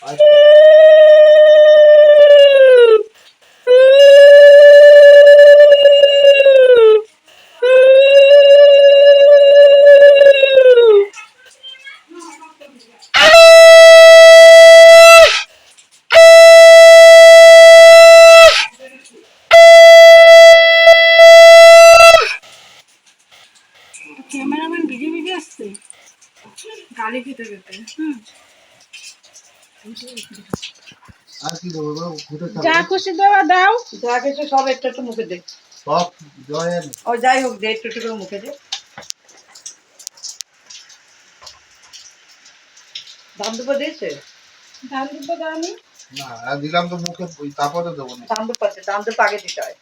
Cameraman video video আসছে গালি খেতে খেতে। আর কি দেবো যা খুশি দেওয়া দাও, যা কিছু সব একটু একটু মুখে দে, সব জয়ের ও যাই হোক দে একটু একটু করে মুখে দে। ধান দুপা দিয়েছে, ধান দুটো দাওনি। না আর দিলাম তো মুখে তারপরে দেবো না। ধান দুপাতে ধান দুপা আগে দিতে হয়,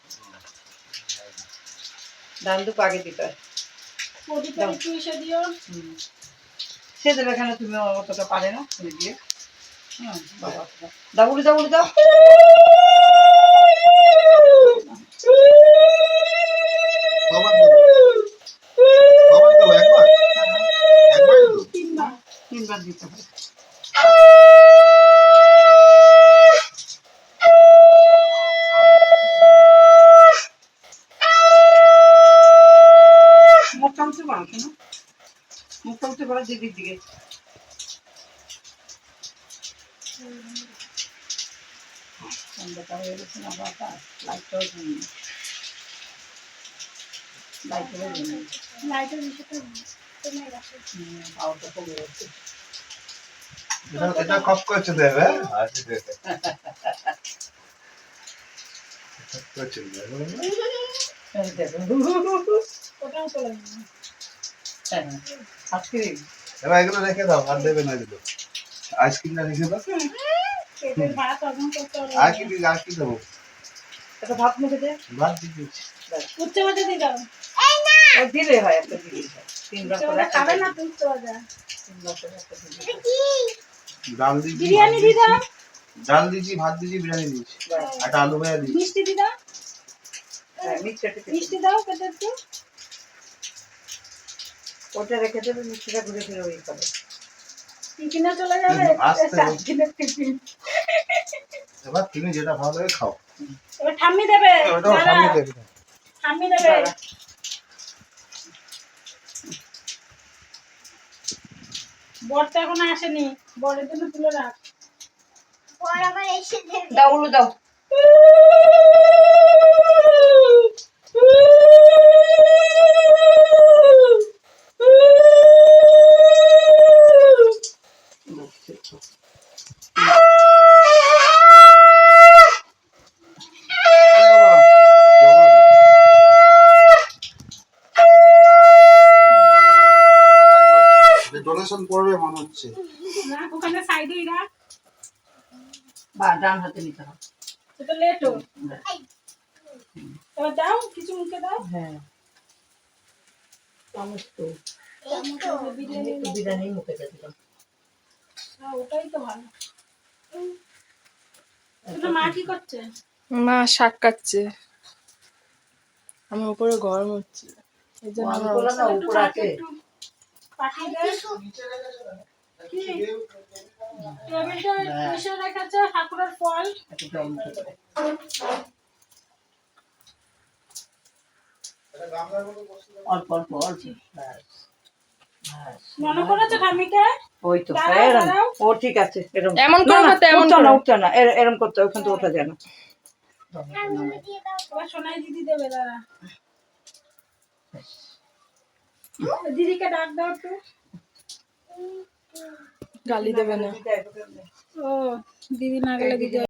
ধান দুপা আগে দিতে হয়। প্রদীপে একটু এসে দিও। সে দেবে কেন, তুমি অতটা পারে না তুমি দিয়ে। বাবা দাও উড়ি দাও উড়ি দাও। কবার দেবো কবার দেবো একবার একবারই তো। তিনবার দিতে হয়। মুখটা উঠতে পারো না, মুখটা উঠতে পারো দিদির দিকে। অন্ধকার হয়ে গেছে না বাবা, লাইটটাও জ্বলবে না। লাইটটাও জ্বলবে না। লাইটের বিষয়টা কমে গেছে। পাওয়ারটা কমে গেছে। এটা কপ করছে দেবে ওটাও চলে যাবে। আইসক্রিম এবার এগুলো রেখে দাও, আর দেবে না এগুলো। আইসক্রিমটা রেখে দাও। পেটের ভাত হজম করতে হবে। আর কি দেবো? একটা ভাত মুখে দে, ভাত দিয়ে দিচ্ছি। উচ্চে ভাজা দিয়ে দাও। ও দিলে হয়, একটা দিলে হয়। তিনবার উচ্চে করে ভাজা একটা খাবে না দিলে। তো উচ্চে ভাজা। তিনবার করে একটা দিলে। ডাল দিচ্ছি, বিরিয়ানি দিয়ে দাও। ডাল দিচ্ছি, ভাত দিচ্ছি, বিরিয়ানি দিচ্ছি, একটা আলু ভাজা দিচ্ছি। মিষ্টি দিয়ে দাও। হ্যাঁ মিক্সচারটা মিষ্টি দাও কেটে একটু। ওটা রেখে দেবে, মিক্সিটা ঘুরে ফিরে ওই করে। টিফিনে চলে যাবে। আস্তে টিফিনের টিফিন। এবার তুমি যেটা ভালো লাগে খাও। এবার ঠাম্মি দেবে। ওটাও সামনে দেবে। ঠাম্মি দেবে। বরটা এখনো আসেনি, বরের জন্য তুলে রাখ। বর আবার এসে দেবে। দাও উলু দাও। ডোনেশন করবে মনে হচ্ছে। রাখ ওখানে সাইডেই রাখ। বা ডান হাতে নিতে হবে। এটা লেটো। এবার দাও কিছু মুখে দাও। হ্যাঁ সমস্ত বিরিয়ানি বিরিয়ানি মুখে দিয়ে দিলাম। ওটাই তো ভালো। এটা মা কি করছে? মা শাক কাটছে, আমার উপরে গরম হচ্ছে এই জন্য আমার বলো না উপর আছে। পাঠিয়ে দে। কি টেবিলটা কিসে রেখেছে? ঠাকুরের ফল। একটু জল মুখে দেবে। অল্প অল্প অল্প ব্যাস ব্যাস। মনে পড়েছে ঠামিকে? ওই তো দাঁড়াও, এরম। দাঁড়াও। ও ঠিক আছে এরম। এমন না, করো না, তো, এমন উঠতো না করো। উঠতো না এরম করতে হয়, ওখান তো ওঠা যায় না। এবার সোনাই দিদি দেবে, দাঁড়া। দিদিকে ডাক দাও একটু। গালি দেবে না। ও দিদি না গেলে দিদি